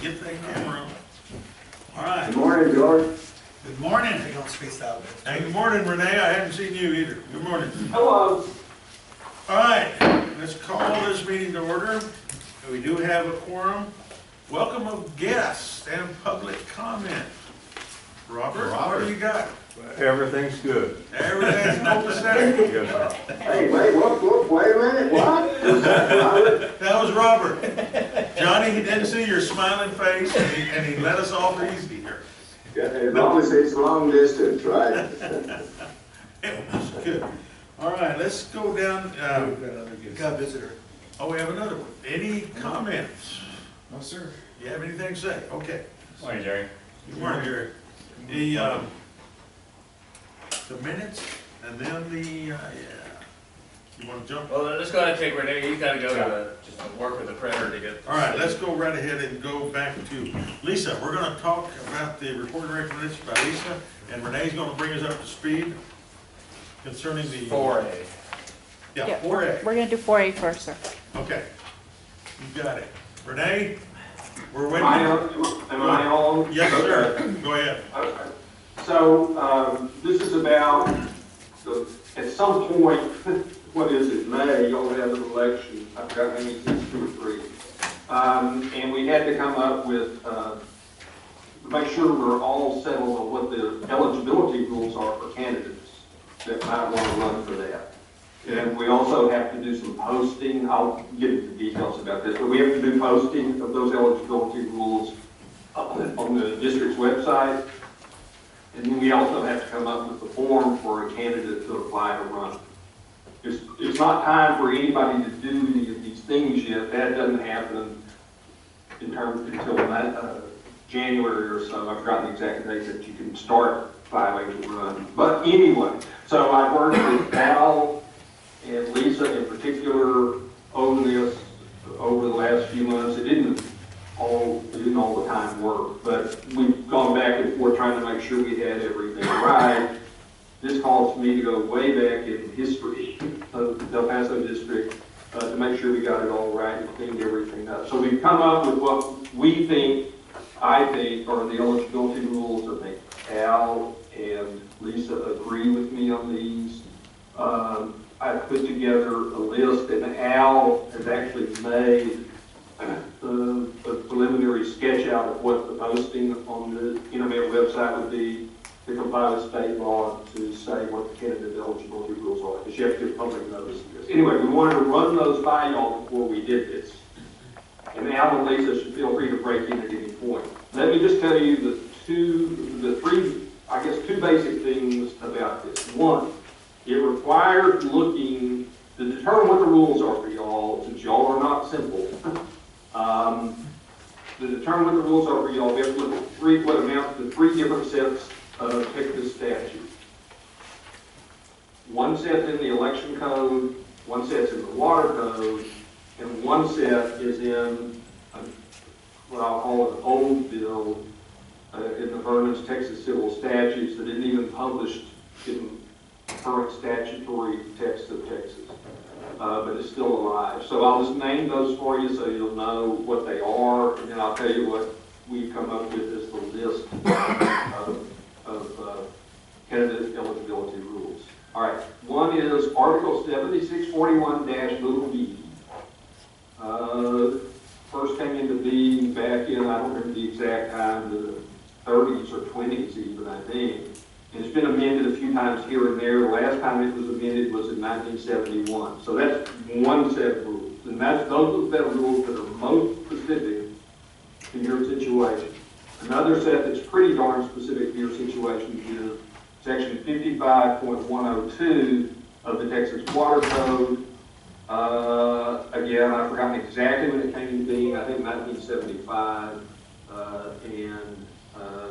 get that camera on. All right. Good morning, George. Good morning. I don't space out a bit. Hey, good morning, Renee. I haven't seen you either. Good morning. Hello. All right, let's call this meeting to order. We do have a quorum. Welcome of guests and public comment. Robert, what do you got? Everything's good. Everything's copacetic. Yes, sir. Hey, wait a minute, what? Was that Robert? That was Robert. Johnny, he didn't see your smiling face, and he let us off easy here. Yeah, as long as it's long distance, right? It was good. All right, let's go down. We've got a visitor. Oh, we have another one. Any comments? No, sir. You have anything to say? Okay. Morning, Jerry. Good morning, Jerry. The minutes, and then you want to jump? Well, let's go ahead and take Renee. You gotta go to just work with the printer to get. All right, let's go right ahead and go back to Lisa. We're going to talk about the report and recommendation by Lisa, and Renee's going to bring us up to speed concerning the 4A. Yeah, 4A. We're going to do 4A first, sir. Okay, you got it. Renee, we're waiting. Am I on? Yes, sir. Go ahead. Okay. So, this is about, at some point, what is it, May, y'all have an election, I forgot maybe it's 2 or 3. And we had to come up with, make sure we're all settled on what the eligibility rules are for candidates that might want to run for that. And we also have to do some posting. I'll get into details about this, but we have to do posting of those eligibility rules on the district's website. And then we also have to come up with the form for a candidate to apply to run. It's not time for anybody to do any of these things yet. That doesn't happen until January or so. I've forgotten the exact date that you can start filing to run. But anyway, so I worked with Val and Lisa in particular over this over the last few months. It didn't all the time work, but we've gone back and forth trying to make sure we had everything right. This calls for me to go way back in history of the El Paso district to make sure we got it all right and cleaned everything up. So we've come up with what we think, I think, are the eligibility rules. I think Al and Lisa agree with me on these. I put together a list, and Al has actually made a preliminary sketch out of what the posting on the internet website would be to comply with state law to say what the candidate eligibility rules are, because you have to give public notice of this. Anyway, we wanted to run those by y'all before we did this. And Al and Lisa should feel free to break in at any point. Let me just tell you the three basic things about this. One, it requires looking to determine what the rules are for y'all, since y'all are not simple. To determine what the rules are for y'all, we have to look at what amounts to 3 different sets of Texas statutes. One set's in the election code, one set's in the water code, and one set is in what I'll call an old bill in the Vernon's Texas Civil Statutes that isn't even published in current statutory text of Texas. But it's still alive. So I'll just name those for you so you'll know what they are, and then I'll tell you what we've come up with as the list of candidate eligibility rules. All right, one is Article 7641-b. First came into being back in, I don't remember the exact time, the 30s or 20s even, I think. And it's been amended a few times here and there. The last time it was amended was in 1971. So that's one set of rules. And those are the set of rules that are most specific to your situation. Another set that's pretty darn specific to your situation is Section 55.102 of the Texas Water Code. Again, I've forgotten exactly when it came into being. I think 1975.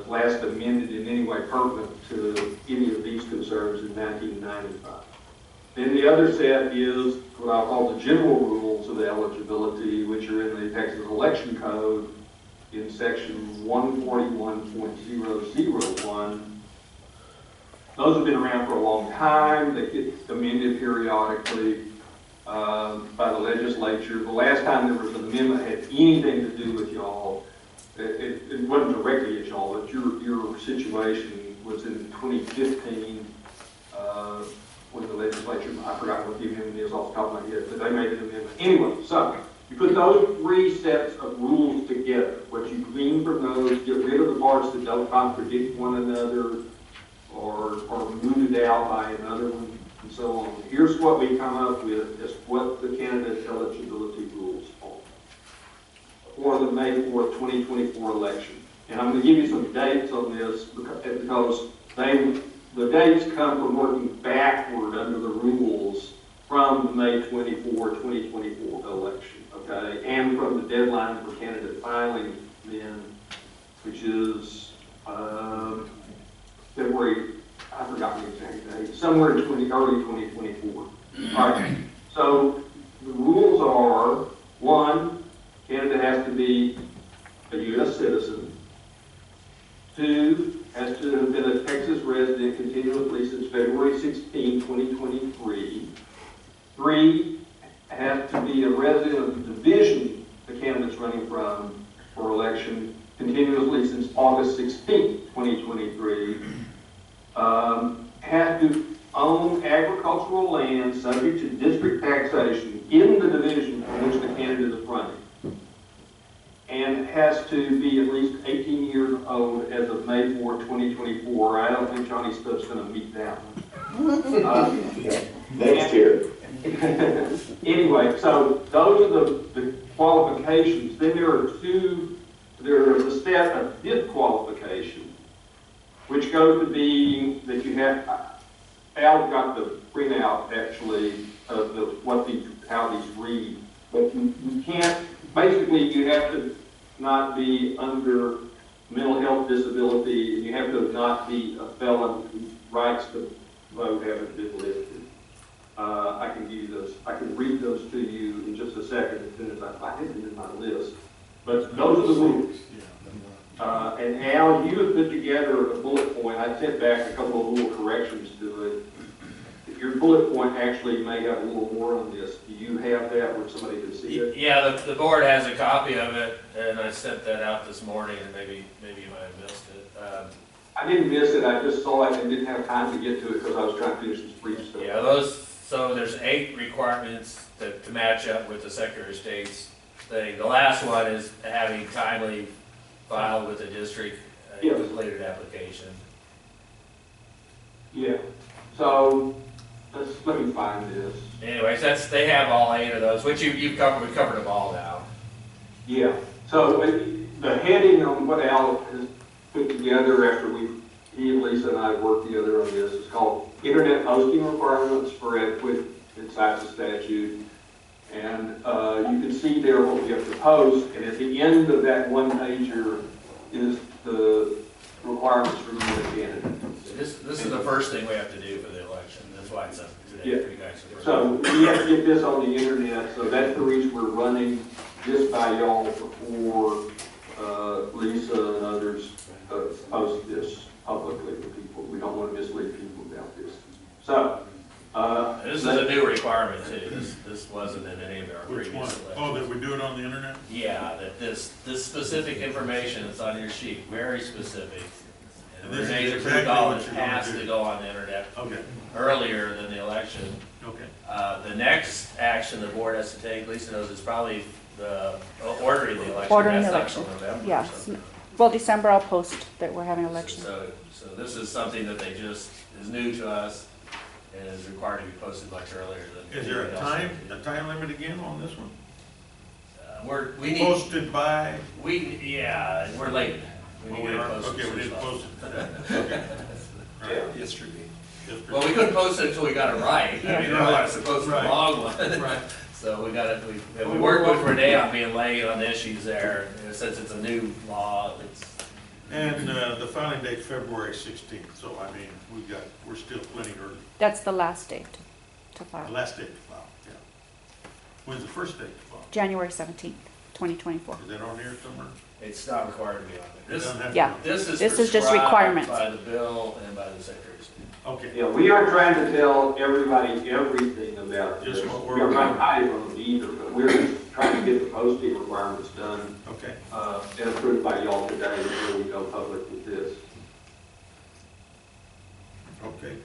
Last amended in any way pertinent to any of these concerns in 1995. Then the other set is what I'll call the general rules of eligibility, which are in the Texas Election Code in section 141.001. Those have been around for a long time. They get amended periodically by the legislature. The last time there was an amendment that had anything to do with y'all it wasn't directly at y'all, but your situation was in 2015, when the legislature, I forgot what the amendment is off the top of my head, but they made an amendment. Anyway, so you put those 3 sets of rules together. What you glean from those, get rid of the parts that don't contradict one another or moved out by another one, and so on. Here's what we come up with as what the candidate eligibility rules are for the May 4th, 2024 election. And I'm going to give you some dates on this because the dates come from working backward under the rules from the May 24, 2024 election, okay? And from the deadline for candidate filing then, which is February, I forgot the exact date, somewhere in early 2024. All right, so the rules are, 1, candidate has to be a U.S. citizen. 2, has to have been a Texas resident continuously since February 16, 2023. 3, has to be a resident of the division the candidate's running from for election continuously since August 16, 2023. Has to own agricultural land subject to district taxation in the division from which the candidate is running. And has to be at least 18 years old as of May 4, 2024. I don't think Johnny Stubb's going to meet that one. Next year. Anyway, so those are the qualifications. Then there is a set of disqualification, which goes to be that you have, Al got the printout actually of how these read, but you can't, basically you have to not be under mental health disability, and you have to not be a felon whose rights to vote haven't been lifted. I can give you those, I can read those to you in just a second as soon as I find it in my list. But those are the rules. And Al, you have put together a bullet point. I sent back a couple of little corrections to it. Your bullet point actually may have a little more on this. Do you have that where somebody can see it? Yeah, the board has a copy of it, and I sent that out this morning, and maybe you might have missed it. I didn't miss it. I just saw it and didn't have time to get to it because I was trying to finish this brief stuff. Yeah, so there's 8 requirements to match up with the Secretary of State's thing. The last one is having timely filed with the district a Yes. completed application. Yeah. So let me find this. Anyways, they have all 8 of those, which we've covered them all now. Yeah. So the heading on what Al has put together after he and Lisa and I worked together on this is called Internet Posting Requirements for EPCWID. It cites the statute. And you can see there what we have to post. And at the end of that one pager is the requirements for being a candidate. This is the first thing we have to do for the election. That's why it's up today for you guys. So we have to get this on the internet. So that's the reason we're running this by y'all before Lisa and others post this publicly to people. We don't want to mislead people about this. So this is a new requirement too. This wasn't in any of our Which previous one? elections. Oh, that we do it on the internet? Yeah, that this specific information that's on your sheet, very specific. And And this is Renee exactly College what you're gonna has do. to go on the internet Okay, earlier than the election. okay. The next action the board has to take, Lisa knows, is probably the ordering the election. Ordering the That's not election, till November or yeah. something. Well, December I'll post that we're having an election. So this is something that they just, is new to us and is required to be posted much earlier than. Is there a anything else. time limit again on this one? We need, Posted by? yeah, we're late. We need to post it. Okay, we didn't post it today. Okay. All right. Yesterday. Just- Well, we couldn't post it until we got it right. I mean, Yeah. we don't want to post the Right. long one. Right. So we got it, we worked with Renee on being late on the issues there. And since it's a new law, it's, And the filing date's February 16th, so I mean, we're still plenty early. That's the last date to The file, last date to file, yeah. When's the first date to file? January 17th, 2024. Is that on here somewhere? it's not required to be on there. It doesn't have to Yeah. be. This is This is just prescribed requirements. by the bill and by the Secretary of State. Okay, Yeah, we aren't trying to tell everybody everything about this. Just what We aren't trying to hide from them either, but we're just trying to to get the posting requirements done, Okay, and approved by y'all today before we go public with this. okay.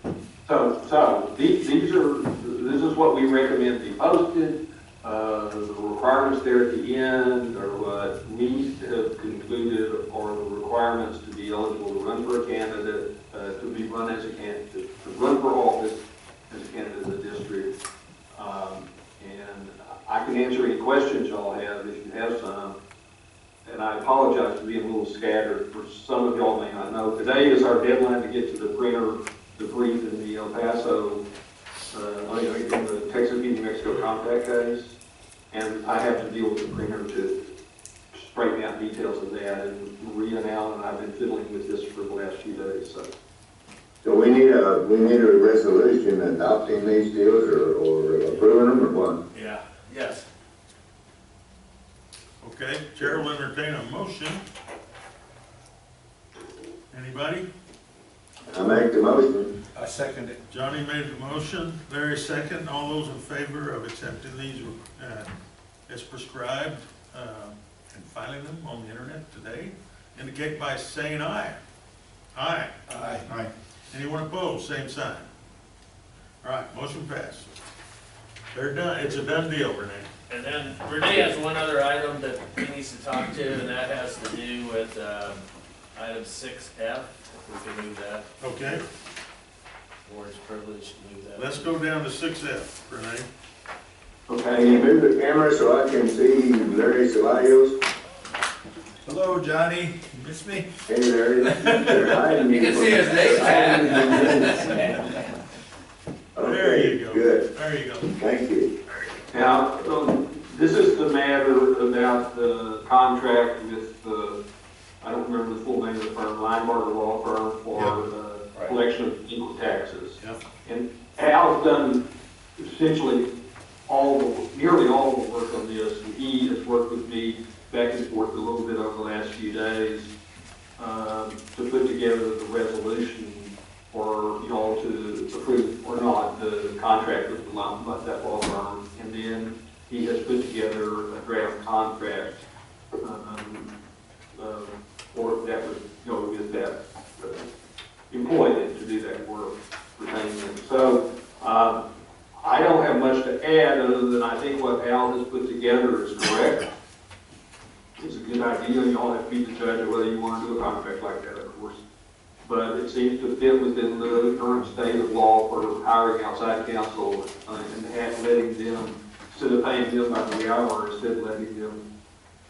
So these are, this is what we recommend be posted. The requirements there at the end are what we have concluded are the requirements to be eligible to run for a candidate, to be run as a candidate, to run for office as a candidate in the district. And I can answer any questions y'all have if you have some. And I apologize for being a little scattered. For some of y'all may not know, today is our deadline to get to the printer, the brief in the El Paso, in the Texas, New Mexico compact case. And I have to deal with the printer to straighten out details of that. And Maria and Al and I have been fiddling with this for the last few days. So we need a resolution adopting these deals or approving them or what? Yeah, yes. Okay, Chair will entertain a motion. Anybody? I make the motion. I second it. Johnny made the motion, Larry second. All those in favor of accepting these as prescribed and filing them on the internet today, indicate by saying aye. Aye. Aye. Aye. Anyone opposed, same sign. All right, motion passed. They're done, it's a done deal, Renee. And then Renee has one other item that he needs to talk to, and that has to do with item 6F, if we can move that. Okay, Board's privilege to move that. let's go down to 6F, Renee. Okay, can you move the camera so I can see Larry Ceballos? Hello, Johnny. You miss me? Hey, Larry. They're hiding You can see his name tag. There you go. Good. There you go. Thank you. Now, this is the matter about the contract with the, I don't remember the full name of the firm, Linebarger Law Firm for the collection of legal taxes. Yep. And Al's done essentially nearly all the work on this. And he has worked with me back and forth a little bit over the last few days to put together the resolution for y'all to approve or not the contract with that law firm. And then he has put together a draft contract or that would go with that employee to do that work, retaining them. So I don't have much to add other than I think what Al has put together is correct. It's a good idea. Y'all have to be the judge of whether you want to do a contract like that, of course. But it seems to fit within the current state of law for hiring outside counsel and letting them, instead of paying them by the hour, instead of letting them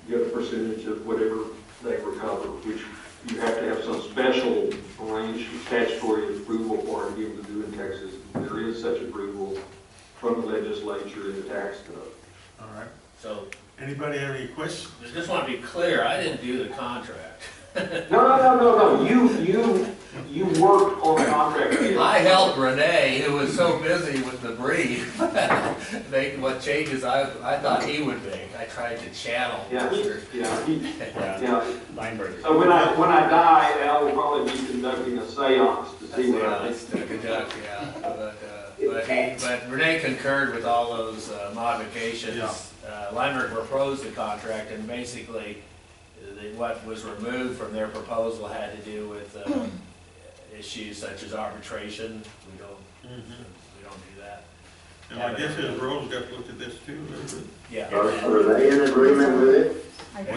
get a percentage of whatever they recover, which you have to have some special arranged statutory approval for to be able to do in Texas. There is such approval from the legislature in the tax code. All right. So, Anybody have any questions? I just want to be clear, I didn't do the contract. No. You worked on the contract. I helped Renee, who was so busy with the brief, make what changes I thought he would make. I tried to channel. Yeah. Lineberger. So when I die, Al will probably be conducting a seance to see what I think. Conduct, yeah. But Renee concurred with all those modifications. Yeah. Lineberger proposed the contract, and basically what was removed from their proposal had to do with issues such as arbitration. We don't do that. And I guess his role's got to look at this too, a little bit. Yeah. Are they in agreement with it?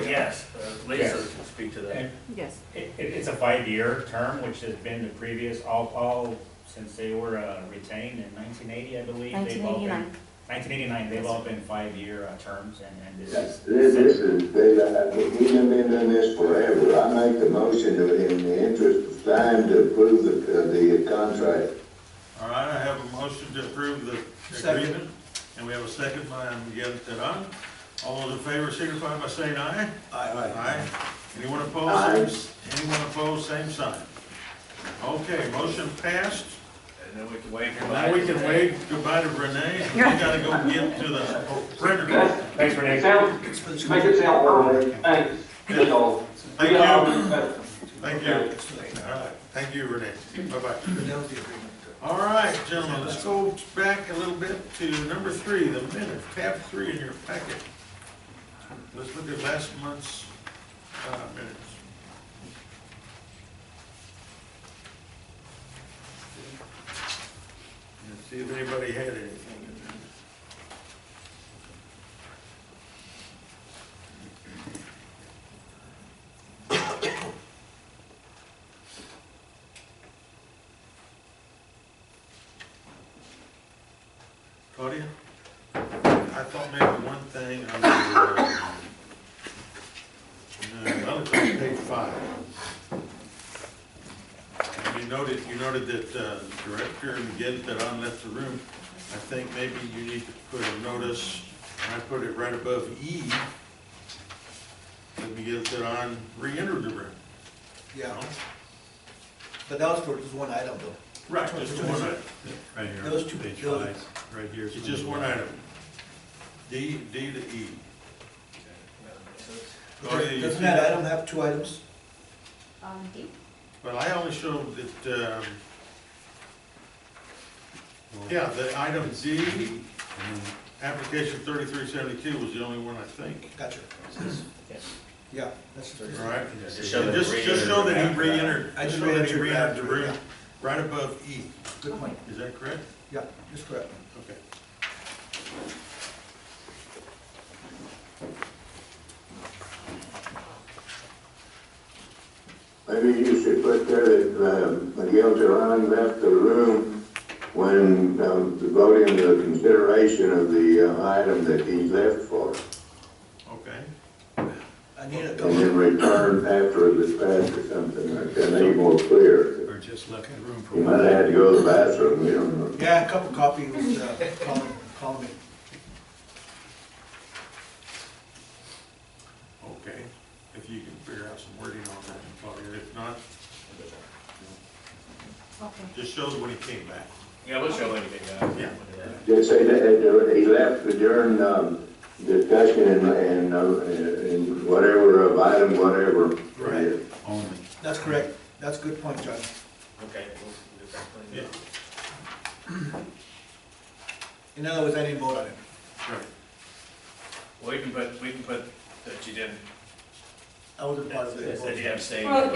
Yes, Lisa can speak to that. And Yes. it's a 5-year term, which has been the previous, all since they were retained in 1980, I believe. 1989. 1989, they've all been 5-year terms, and this is. We've been doing this forever. I make the motion in the interest of time to approve the contract. All right, I have a motion to approve the agreement, and we have a second by Miguel Teran. All those in favor signify by saying aye. Aye. Aye. Anyone opposed? Aye. Anyone opposed, same sign. Okay, motion passed. And then we can wave And goodbye. now we can wave goodbye to Renee. We gotta go get to the printer. Thanks, Renee. Make it sound perfect. Thanks. Yeah. Y'all. Thank you. Thank you. Okay. All right, thank you, Renee. Bye-bye. All right, gentlemen, let's go back a little bit to number 3, the minutes, tab 3 in your packet. let's look at last month's minutes. Let's see if anybody had anything in there. Claudia? I thought maybe one thing well, it's on page 5. You noted that Director Miguel left the room. I think maybe you need to put a notice, and I put it right above E, that Miguel re-entered the room. Yeah. But that was for just one item though. Right, just one item. Right here, Those two, page those- 5, right here. It's just one item. D to E. Claudia, you Doesn't see that item have two items? D. Well, I only showed that, yeah, the item D, application 3372 was the only one, I think. Gotcha. Yes. Yeah, that's. All right? Just show And that just show that he re-entered, I just just show that he re-entered re-entered the after, room, yeah. right above E. Good point. Is that correct? Yeah, that's correct. Okay. Maybe you should put there that Miguel Duran left the room when voting the consideration of the item that he's left for, Okay. I need a and couple, then return after it was passed or something like that, maybe more clear. Or just left the room for He might have had to go to the bathroom, you don't know. yeah, a couple copies, call me. Okay. If you can figure out some wording on that, Claudia. If not, Okay. just show when he came back. Yeah, we'll show anything, Yeah. Just say that he left during discussion and whatever of item, whatever. Right. only. That's correct. That's a good point, John. Okay, we'll get that cleaned Yeah. up. In other words, I didn't vote on it. Right. Well, we can put that you didn't, I wasn't part of it. that you abstained. Well,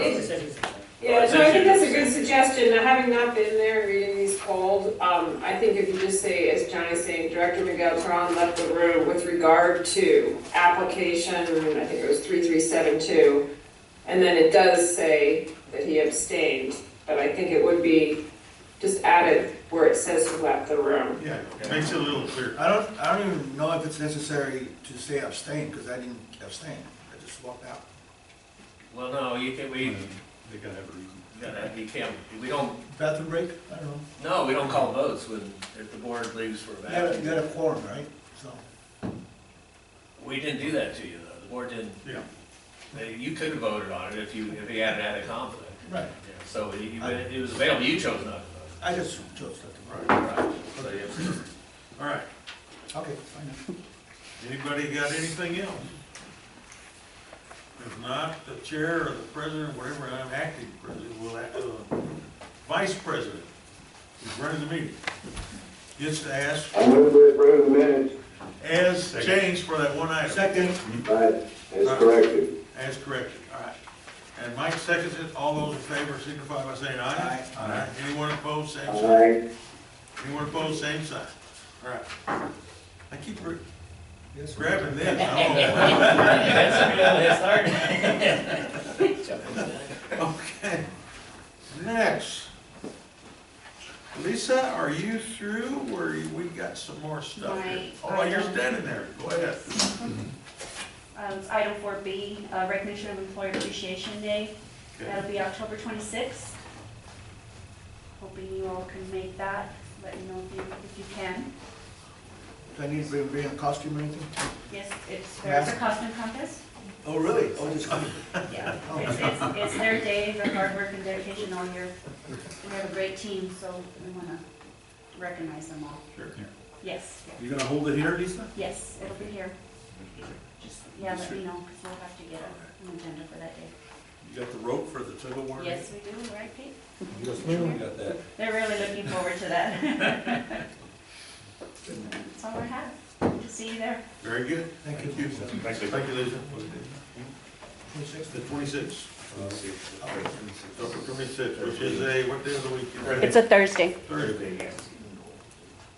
yeah, so I think that's a good suggestion, having not been there, reading these called, I think if you just say, as Johnny's saying, Director Miguel Tron left the room with regard to application, I think it was 3372, and then it does say that he abstained, but I think it would be just added where it says who left the room. Yeah, it makes it a little clearer. I don't even know if it's necessary to say abstain, because I didn't abstain. I just walked out. Well, no, you can, They gotta have a reason. you can't, we don't, Bathroom break? I don't know. no, we don't call votes when, if the board leaves for a You had bathroom. a quorum, right? So, We didn't do that to you, though. The board didn't, Yeah. you could have voted on it if you hadn't had a conflict. right. Yeah, so it was available, you chose not to I just chose not to. Right. vote. Right. So you- All right. Okay, fine. Anybody got anything else? If not, the chair or the president, whatever, I'm acting president, will act, vice president, who's running the meeting, gets to ask, I move to approve the minutes, as changed for that one item. Second. right, as corrected. As corrected, all right. And Mike seconds it, all those in favor signify by saying aye. Aye. Anyone opposed, same sign. Aye. Anyone opposed, same sign. All right. I keep Yes, sir. grabbing this. That's a good start. Okay. Next. Lisa, are you through, or we got some more stuff here? Oh, you're standing there, go ahead. It's item 4B, recognition of Employee Appreciation Day. Okay. That'll be October 26th. Hoping you all can make that. Let me know if you can. Do I need to bring a costume or anything? Yes, there's a costume contest. Oh, really? Oh, just, Yeah, it's their day, their hard work and dedication all year. We have a great team, so we want to recognize them all. Sure. Yes, You gonna hold it here, Lisa? yes, it'll be here. Just, yeah, let me know, because we'll have to get an agenda for that day. You got the rope for the tug of war? Yes, we do, right, Pete? Yes, ma'am. We got that. They're really looking forward to that. That's all I have. Just See you there. Very good. Thank you. Thank you, Lisa. 26th. The 26th. October 26th, which is what day of the week? is that? It's a Thursday. Thursday. Yes.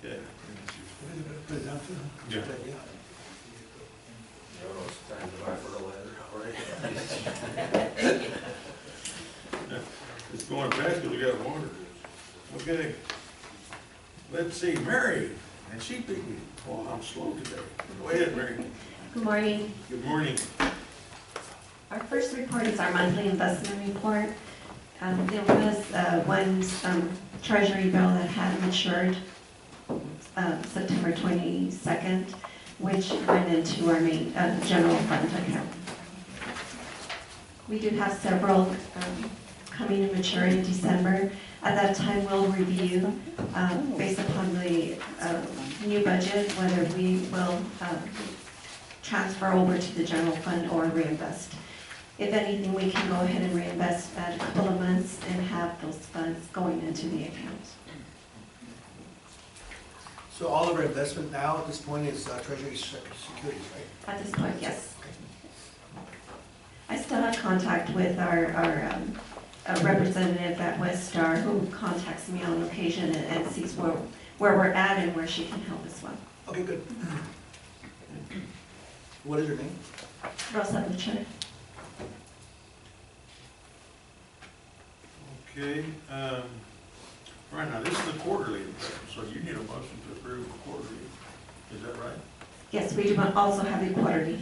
Yeah. Put it down too, huh? Yeah. It's going fast because we got water. Okay. Let's see, Mary, and she beat me. Well, I'm slow today. Go ahead, Mary. Good morning. Good morning. Our first report is our monthly investment report. There was one treasury bill that had matured September 22nd, which went into our main general fund account. We do have several coming to mature in December. At that time, we'll review, based upon the new budget, whether we will transfer over to the general fund or reinvest. If anything, we can go ahead and reinvest at a couple of months and have those funds going into the account. So all of our investment now at this point is treasury securities, right? At this point, yes. I still have contact with our representative at Westar who contacts me on occasion and sees where we're at and where she can help as well. Okay, good. What is your name? Rosa Butcher. Okay, right now, this is the quarterly, so you need a motion to approve the quarterly. Is that right? Yes, we do also have the quarterly.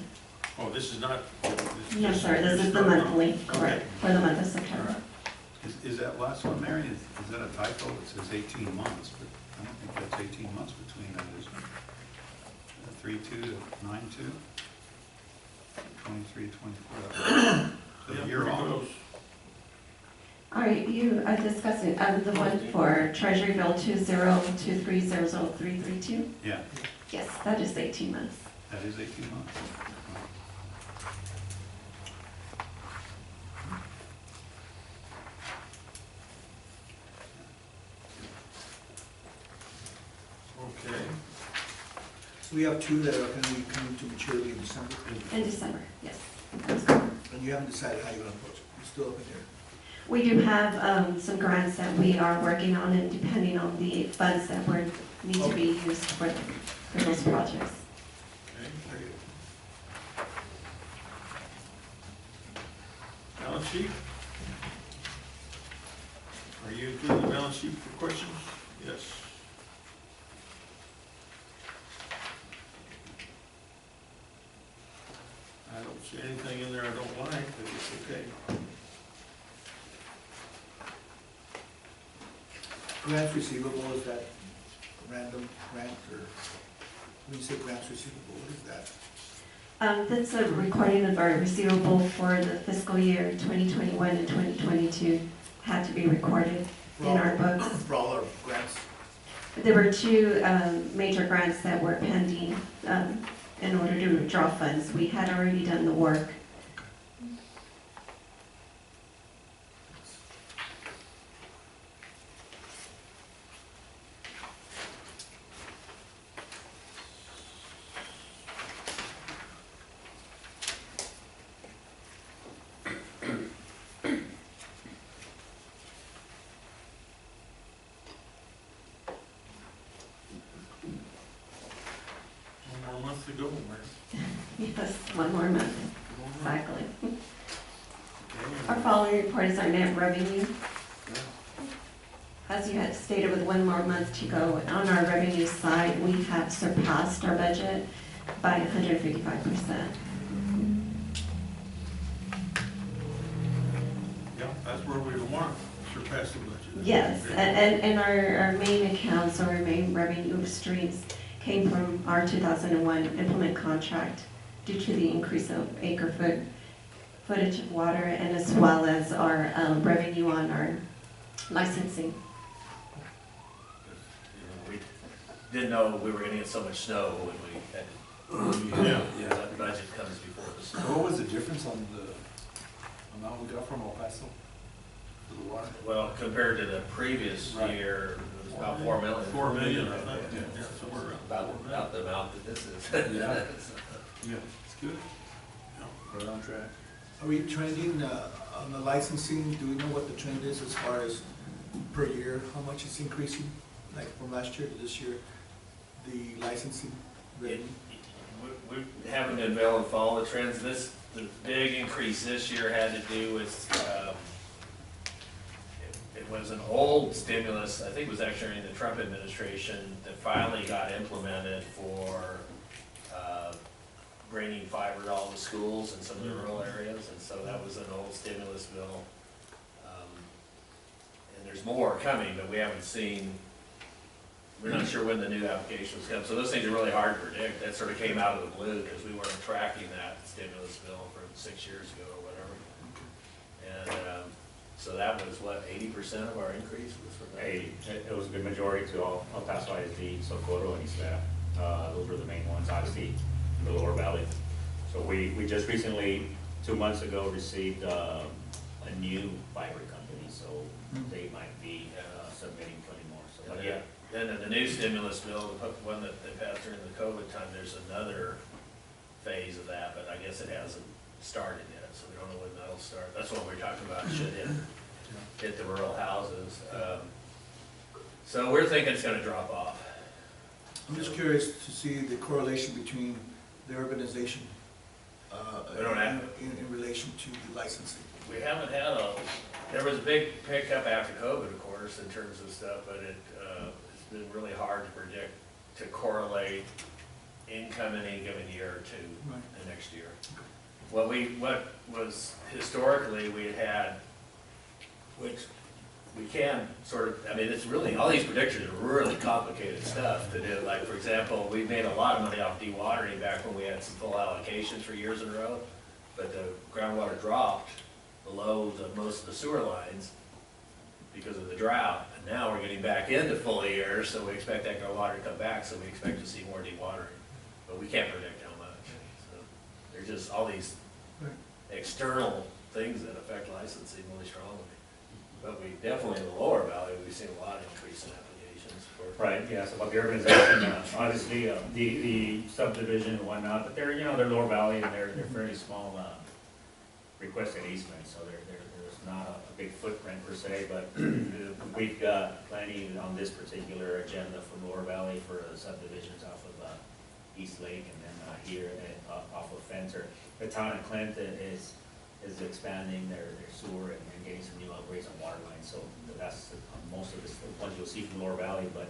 Oh, this is not? No, sir, this is the monthly, correct, for the month of September. Is that last one, Mary, is that a typo? It says 18 months, but I don't think that's 18 months between that, is it? 3-2 to 9-2? 23 to 24. So Yeah, you're pretty off. close. All right, you are discussing the one for Treasury Bill 2023003332? Yeah, Yes, that is 18 months. that is 18 months. Okay. So we have two that are going to be coming to maturity in December. In December, yes. And you haven't decided how you're going to approach it. You're still up in there. We do have some grants that we are working on, and depending on the funds that need to be used for those projects. Okay, very good. Balance sheet? Are you including the balance sheet for questions? Yes. I don't see anything in there I don't like, but it's okay. Grants receivable, is that random grant, or when you say grants receivable, what is that? That's a recording of our receivable for the fiscal year 2021 and 2022 had to be recorded in our books. For all our grants? There were two major grants that were pending in order to draw funds. We had already done the work. One more month to go, man. Yes, one more month, exactly. Okay. Our following report is our net revenue. As you had stated, with one more month to go, on our revenue side, we have surpassed our budget by 155%. Yeah, that's where we want to surpass the budget. Yes, and our main accounts, or our main revenue streams came from our 2001 implement contract due to the increase of footage of water, and as well as our revenue on our licensing. We didn't know we were gonna get so much snow when we had, Yeah. that budget comes before the So snow. what was the difference on the amount we got from El Paso? for the water. Well, compared to the previous Right. year, it was about 4 million. 4 million, I think, yeah, somewhere around. About the amount that this is. Yeah. Yeah, it's good. Right on track. Are we trending on the licensing? Do we know what the trend is as far as per year? How much it's increasing, like from last year to this year, the licensing revenue? We haven't been able to follow the trends. The big increase this year had to do with, it was an old stimulus, I think it was actually in the Trump administration, that finally got implemented for bringing fiber to all the schools in some of the rural areas, and so that was an old stimulus bill. And there's more coming, but we haven't seen, we're not sure when the new applications come. So those things are really hard to predict. That sort of came out of the blue because we weren't tracking that stimulus bill from 6 years ago or whatever. And so that was what, 80% of our increase was for that? 80. It was a good majority to all El Paso ISD, Socorro, and Isleta. Those were the main ones, obviously, in the lower valley. So we just recently, 2 months ago, received a new fiber company, so they might be submitting plenty more. So, but yeah. Then in the new stimulus bill, the one that they passed during the COVID time, there's another phase of that, but I guess it hasn't started yet, so we don't know when that'll start. That's what we're talking about, should hit the rural houses. So we're thinking it's gonna drop off. I'm just curious to see the correlation between the urbanization We don't have- in relation to the licensing. We haven't had there was a big pickup after COVID, of course, in terms of stuff, but it's been really hard to predict, to correlate income in any given year or two Right. the next year. What was historically we had, which we can sort of, I mean, it's really, all these predictions are really complicated stuff to do. Like, for example, we made a lot of money off dewatering back when we had some full allocations for years in a row, but the groundwater dropped below most of the sewer lines because of the drought. And now we're getting back into full years, so we expect that groundwater to come back, so we expect to see more dewatering. But we can't predict how much. So there's just all these external things that affect licensing really strongly. But we definitely, in the lower valley, we've seen a lot of increase in applications for. Right, yeah, so about the urbanization, obviously, the subdivision and whatnot, but they're, they're lower valley and they're fairly small, requested easements, so there's not a big footprint per se, but we've got plenty on this particular agenda for lower valley for subdivisions off of East Lake and then here off of Fencer. The town of Clinton is expanding their sewer and getting some new upgrades on water lines, so that's most of the ones you'll see from lower valley, but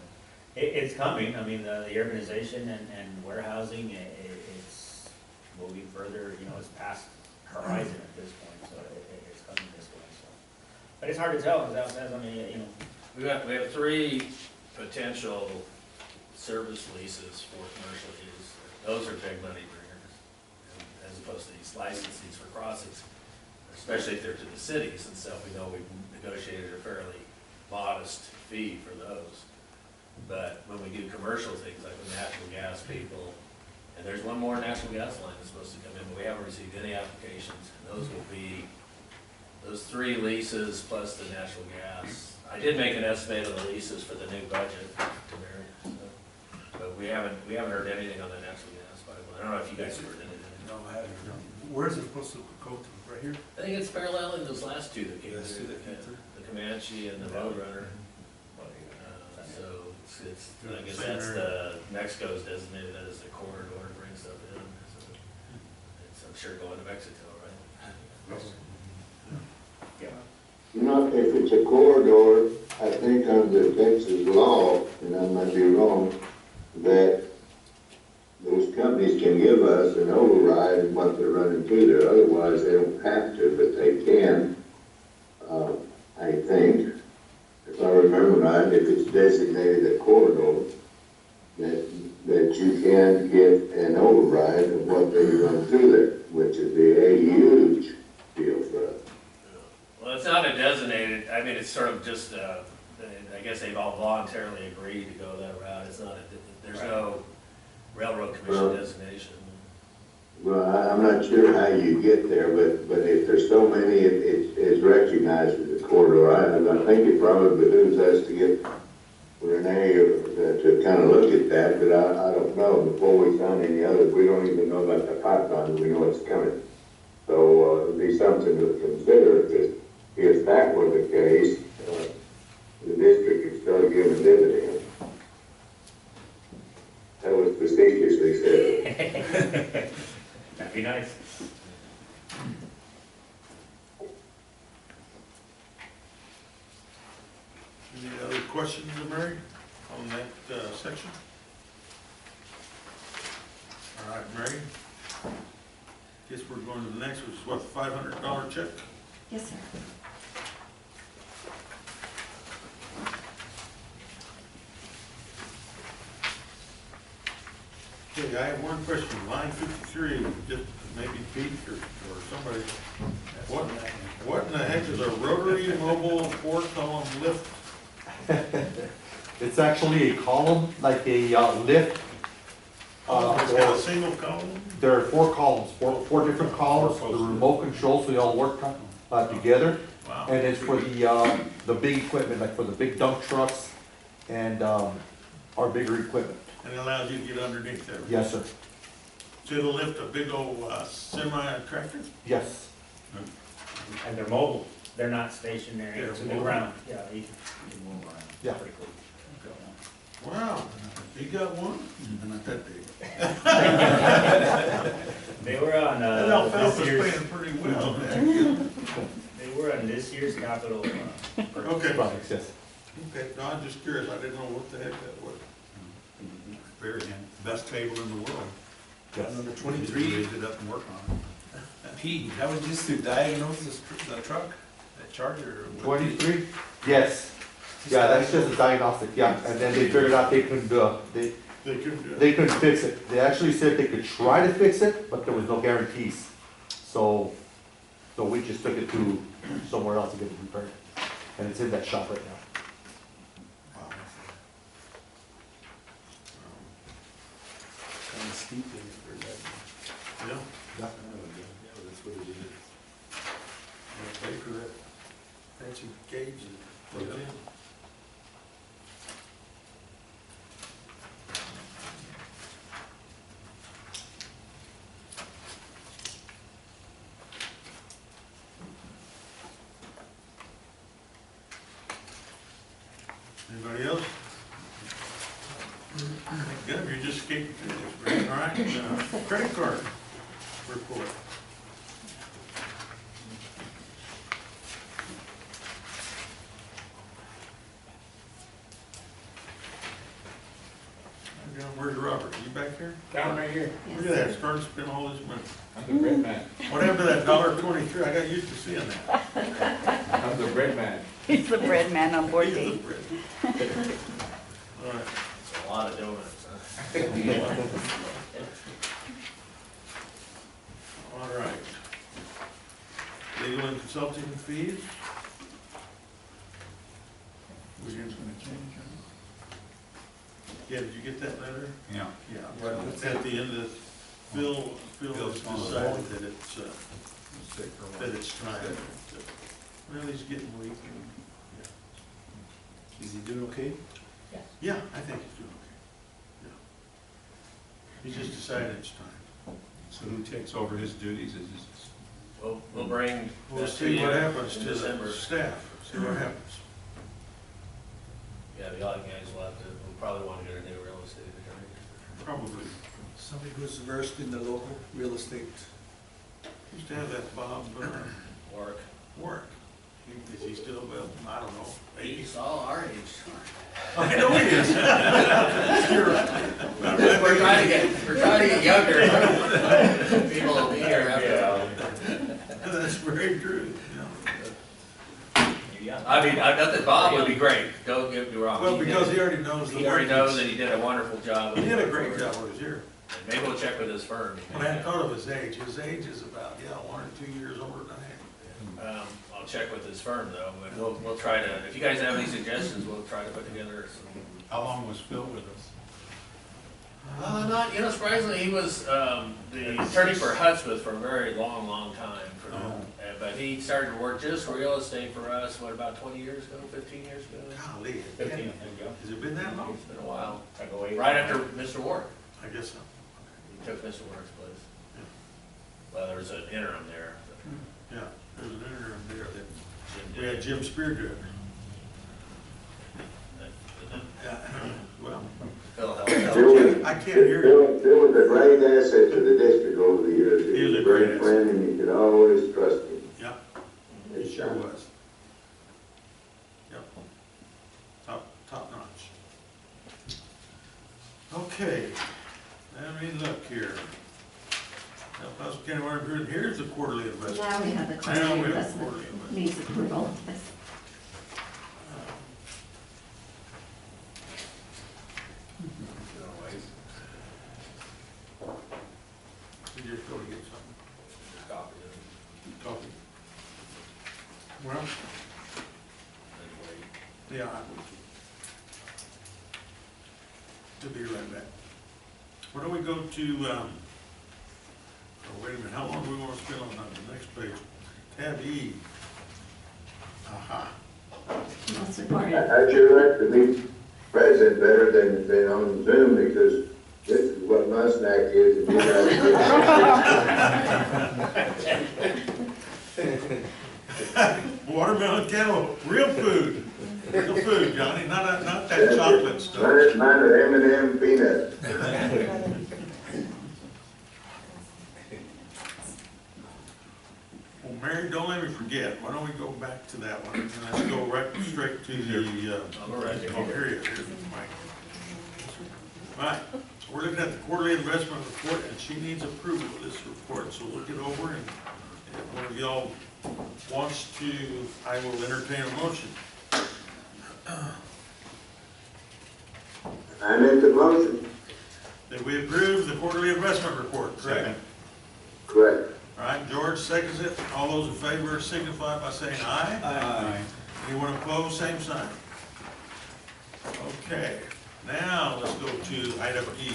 it's coming. I mean, the urbanization and warehousing, it's moving further, it's past horizon at this point, so it's coming this way, so. But it's hard to tell, as Al says, I mean, We have 3 potential service leases for commercial use. Those are big money bringers, as opposed to these licenses for crossings, especially if they're to the cities and stuff. We know we've negotiated a fairly modest fee for those. But when we do commercial things, like with natural gas people, and there's one more natural gas line that's supposed to come in, but we haven't received any applications. And those will be, those 3 leases plus the natural gas. I did make an estimate of the leases for the new budget to Mary, so. But we haven't heard anything on the natural gas pipeline. I don't know if you guys have heard anything. No, I haven't. Where's it supposed to go to? Right here? I think it's paralleling those last 2 that came Last two through, that came through. the Comanche and the Roadrunner. So it's, I guess that's Mexico's designated as the corridor to bring stuff in. So it's, I'm sure, going to Mexico, right? yeah. If it's a corridor, I think under Texas law, and I might be wrong, that those companies can give us an override of what they're running through there. Otherwise, they don't have to, but they can. I think, if I remember right, if it's designated a corridor, that you can get an override of what they run through there, which would be a huge deal for us. Well, it's not a designated, I mean, it's sort of just, I guess they've all voluntarily agreed to go that route. It's not, there's no railroad commission designation. Well, I'm not sure how you get there, but if there's so many, it's recognized as a corridor. I think it probably behooves us to get Renee to kind of look at that, but I don't know. Before we sign any others, we don't even know about the pipeline, we know it's coming. So, it'd be something to consider, because if that were the case, the district could start giving a dividend. That was facetiously said. That'd be nice. Any other questions, Mary, on that section? All right, Mary. Guess we're going to the next, which is what, $500 check? Yes, sir. Okay, I have one question. Line 53, just maybe Pete or somebody. What in the heck is a rotary mobile 4-column lift? It's actually a column, like a lift. It's got a single column? There are 4 columns, four different columns, the remote control, so they all work together. Wow. And it's for the big equipment, like for the big dump trucks and our bigger equipment. And it allows you to get underneath there? Yes, sir. So it'll lift a big old semi-tractor? Yes. And they're mobile, they're not stationary, They're to mobile. move around. Yeah, you can move around. Yeah. Pretty cool. Wow, you got one? They're not that big. They were on, That alfalfa's this year's, paying pretty well. they were on this year's capital, Okay. Products, yes. Okay, no, I'm just curious, I didn't know what the heck that was. Very hand, best table in the world. Yes. Number Just 23, raise it up and work on it. P, that was just to diagnose the truck, that charger. 23? Yes. Yeah, that's just a diagnostic, yeah. And then they figured out they couldn't They couldn't do it. they couldn't fix it. They actually said they could try to fix it, but there was no guarantees. So we just took it to somewhere else to get it repaired. And it's in that shop right now. Wow. Kind of steep in it for that. Yeah, Yeah. Yeah, that's what it is. yeah, pay for that fancy cage and plugs in. Anybody else? Good, you just escaped through this, all right? Credit card report. Where's Robert? You back here? Down right here. Look at that, starting to spend all this money. I'm the bread man. What happened to that $1.23? I got used to seeing that. I'm the bread man. He's the bread man on board He's the D. bread. All right. It's a lot of donuts, huh? All right. Legal and consulting fees? We're just gonna change them. Yeah, did you get that letter? Yeah. Yeah. Well, at the end of this, Phil has decided that it's, that it's time. Well, he's getting weak. And, Is he doing okay? yeah, I think he's doing okay. Yeah. He just decided it's time. So who takes over his duties? Is this? We'll bring We'll that to see you what happens in to the December. staff, see what happens. Yeah, the audit guys will have to, we'll probably want to get a new real estate attorney. Probably. Somebody who's versed in the local real estate. Used to have that Bob Work. Warwick. Is he still, well, I don't know, 80? He's all our age. I know he is. You're right. We're trying to get younger. People will be here after. That's very true. I mean, not that Bob would be great, don't get me wrong. Well, because he already knows the He already markets. knows that he did a wonderful job. He did a great job when he was here. And maybe we'll check with his firm. When I thought of his age is about, 1 or 2 years older than I am. I'll check with his firm though, but we'll try to, if you guys have any suggestions, we'll try to put together some. How long was Phil with us? Not, surprisingly, he was, the attorney for Hudspeth for a very long, long time. But he started to work just real estate for us, about 20 years ago, 15 years ago? Golly, 15, I think, yeah. has it been that long? It's been a while. I go wait. Right after Mr. Ward. I guess so. He took Mr. Ward's place. Well, there was an interim there. Yeah, there's an interim there that, we had Jim Spear do it. Yeah, well, Phil helped out. I can't hear you. Phil was a great asset to the district over the years. He was a great asset. friend, and you could always trust him. Yeah, he sure was. Yep. Top notch. Okay, let me look here. El Paso County Water Improvement, here's the quarterly investment. Now we have the Now quarterly we have investment, quarterly investment. needs approval. Yes. We just go to get something. Coffee. Well, yeah, I would. We'll be right back. Why don't we go to, oh, wait a minute, how long do we want to spend on the next page? Tab E. Aha. Most important. I'd sure like to be present better than on Zoom, because this is what my snack is. And Watermelon cantaloupe, real food. Real food, Johnny, not that chocolate stuff. Mine are M&M peanuts. Well, Mary, don't let me forget, why don't we go back to that one, and let's go right straight to the, oh, here it is, here's Mike. All right, we're looking at the quarterly investment report, and she needs approval of this report, so look it over, and if one of y'all wants to, I will entertain a motion. I make the motion. That we approve the quarterly investment report, correct? Second. Correct. All right, George seconds it. All those in favor signify by saying aye. Aye. Anyone opposed, same sign. Okay, now let's go to item E.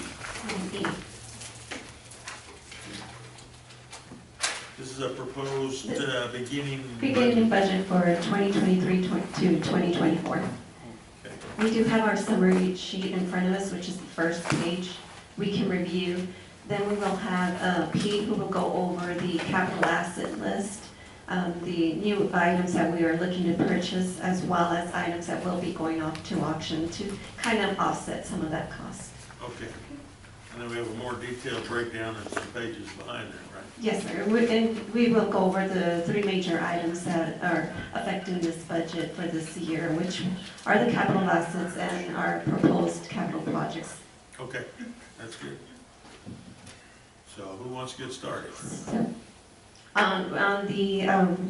This is a proposed Beginning budget for 2023 to 2024. Okay. We do have our summary sheet in front of us, which is the first page we can review. Then we will have Pete, who will go over the capital asset list, the new items that we are looking to purchase, as well as items that will be going off to auction to kind of offset some of that cost. Okay, and then we have a more detailed breakdown of some pages behind there, right? Yes, sir. And we will go over the three major items that are affecting this budget for this year, which are the capital assets and our proposed capital projects. Okay, that's good. So who wants to get started? So, on the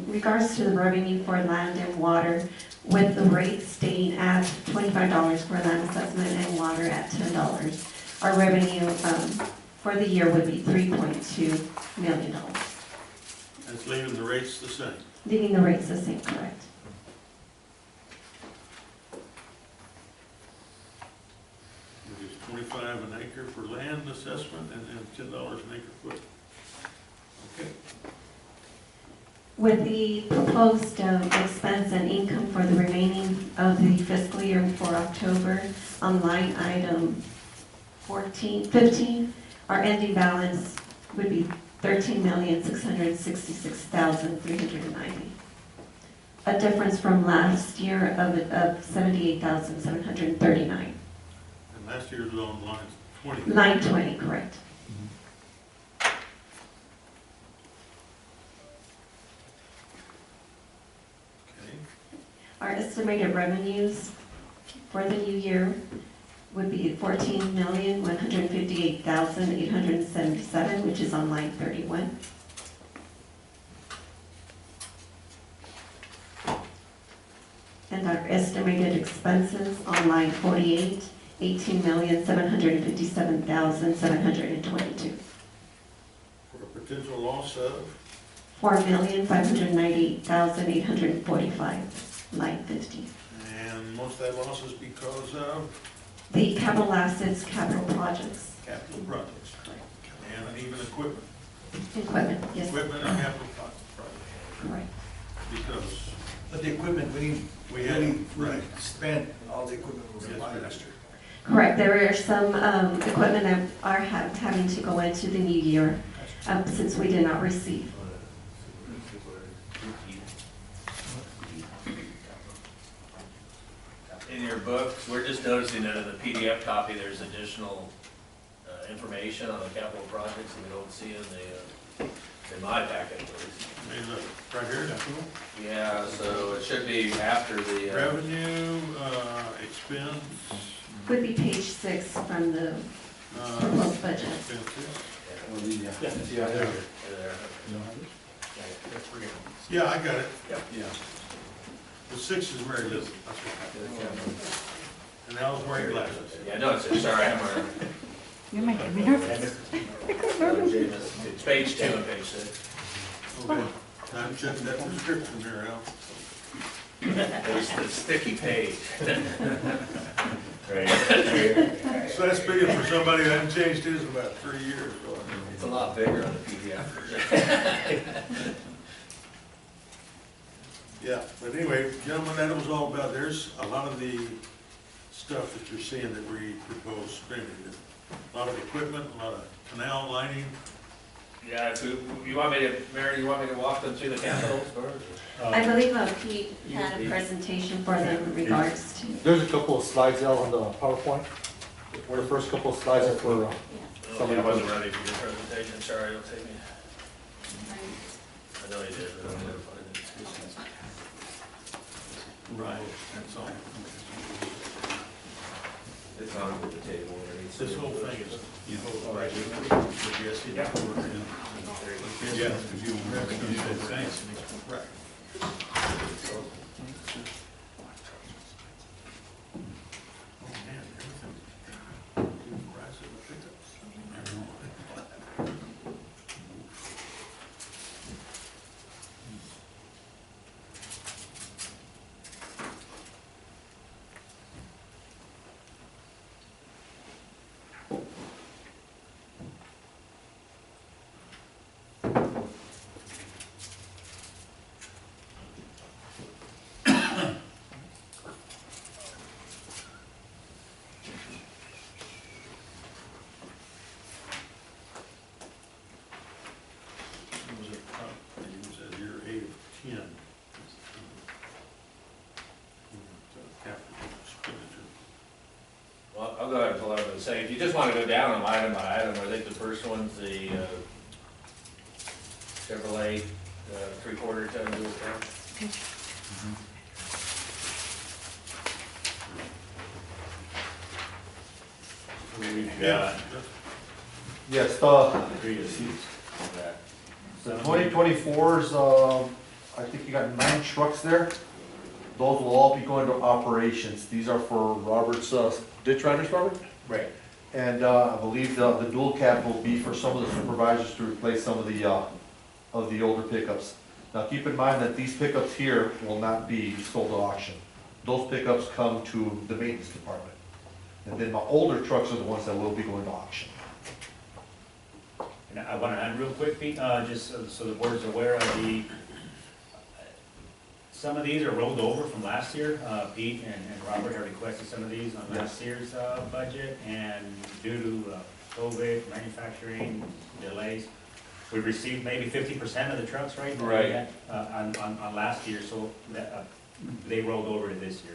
regards to the revenue for land and water, with the rate staying at $25 for land assessment and water at $10, our revenue for the year would be $3.2 million. That's leaving the rates the same. Leaving the rates the same, correct? It is $25 an acre for land assessment and $10 an acre foot. Okay. With the proposed expense and income for the remaining of the fiscal year for October, on line item 15, our ending balance would be $13,666,390. A difference from last year of $78,739. And last year's was on line 20. Line 20, correct. Okay. Our estimated revenues for the new year would be $14,158,877, which is on line 31. And our estimated expenses on line 48, $18,757,722. For a potential loss of? $4,598,845, line 50. And most of that loss is because of? The capital assets, capital projects, Capital projects. And even equipment. equipment, yes, Equipment and capital projects. correct. Because But the equipment, we right. really spent all the equipment we Yes, bought we last year. Correct, there are some equipment that are having to go into the new year, since we did not receive. In your books, we're just noticing that in the PDF copy, there's additional information on the capital projects that we don't see in my packet, at least. Maybe look, right here, that's cool. Yeah, so it should be after the, Revenue, expense. Would be page 6 from the proposed budget. Expenses. Yeah, there. there. Yeah, I got it. Yep. Yeah. The 6 is Mary Liz. That's right. And I was wearing glasses. Yeah, no, it's, sorry, I'm wearing. You're making me nervous. It's page 2 and page 6. Okay. I'm checking that description there, Al. It's the sticky page. Right. So that's big for somebody that hasn't changed his in about 3 years. It's a lot bigger on the PDF version. Yeah, but anyway, gentlemen, that was all about, there's a lot of the stuff that you're seeing that we propose spending. A lot of equipment, a lot of canal lining. Yeah, if you want me to, Mary, you want me to walk them through the capitals first? I believe Pete had a presentation for them in regards to. There's a couple of slides out on the PowerPoint. The first couple of slides are for, I wasn't ready for your presentation, sorry, it'll take me. I know you did, but I'm never find it. Right. That's all. It's on the table. This whole thing is, right, yes, Yeah. yeah, because you revenue said thanks. Right. Oh, man, everything. Price of the pickups. Well, I'll go ahead and pull over and say, if you just want to go down them item by item, I think the first one's the Chevrolet 3/4 ton dual cab. Yeah. yes, Three to six. So 2024's, I think you got 9 trucks there. Those will all be going to operations. These are for Robert's ditch riders, Robert? Right. And I believe the dual cab will be for some of the supervisors to replace some of the older pickups. Now keep in mind that these pickups here will not be sold at auction. Those pickups come to the maintenance department. And then my older trucks are the ones that will be going to auction. And I want to add real quick, Pete, just so the board's aware of some of these are rolled over from last year. Pete and Robert have requested some of these on last year's budget, and due to COVID, manufacturing delays, we received maybe 50% of the trucks, right? Right. On last year, so that, they rolled over to this year.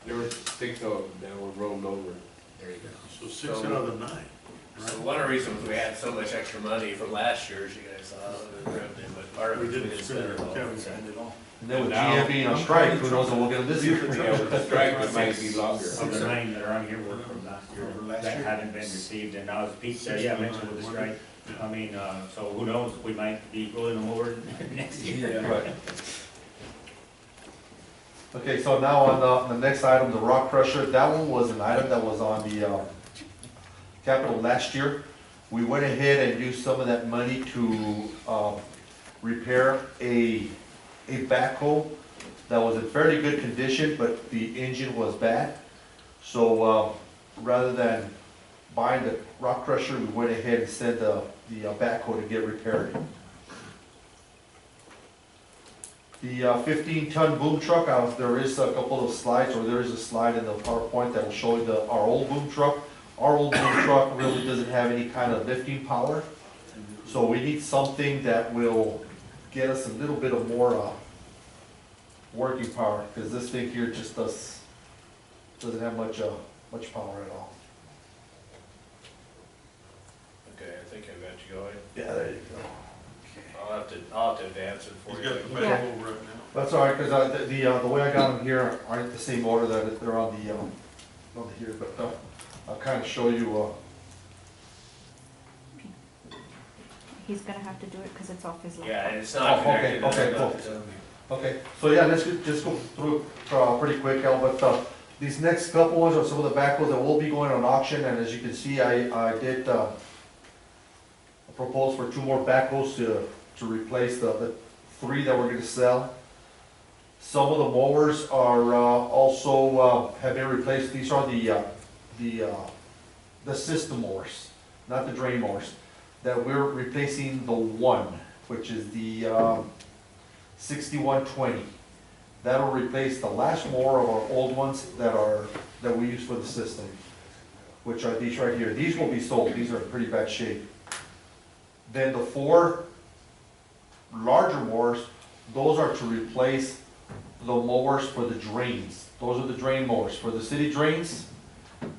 There were 6 of them that were rolled over. There you go. So 6 out of the 9. So one of the reasons we had so much extra money from last year, as you guys saw, the revenue, but part of it We we didn't didn't spend spend it, it all. Kevin spent it all. And then with Now- GM being on strike, who knows what we'll get this year? Yeah, with the strike, it might be longer. Of the 9 that are on here were from last year Over last that year? haven't been received, and now as Pete said, yeah, mentioned with the strike, I mean, so who knows, we might be rolling them over next year. Right. Okay, so now on the next item, the rock crusher, that one was an item that was on the capital last year. We went ahead and used some of that money to repair a backhoe that was in fairly good condition, but the engine was bad. So rather than buying the rock crusher, we went ahead and sent the backhoe to get repaired. The 15-ton boom truck, there is a couple of slides, or there is a slide in the PowerPoint that will show you our old boom truck. Our old boom truck really doesn't have any kind of lifting power, so we need something that will get us a little bit of more working power, because this thing here just doesn't have much power at all. Okay, I think I got you going. Yeah, there you go. I'll have to advance it for He's you. got the backhoe right now. That's all right, because the way I got them here aren't the same order that they're on here, but I'll kind of show you. He's gonna have to do it because it's off his laptop. Yeah, and it's not Oh, okay, connected. okay, cool. Okay, so yeah, let's just go through pretty quick, Al, but these next couple ones are some of the backhoes that will be going on auction, and as you can see, I did propose for 2 more backhoes to replace the 3 that we're gonna sell. Some of the mowers are also have been replaced. These are the system mowers, not the drain mowers. That we're replacing the one, which is the 6120. That'll replace the last mower of our old ones that we use for the system, which are these right here. These will be sold. These are in pretty bad shape. Then the 4 larger mowers, those are to replace the mowers for the drains. Those are the drain mowers for the city drains.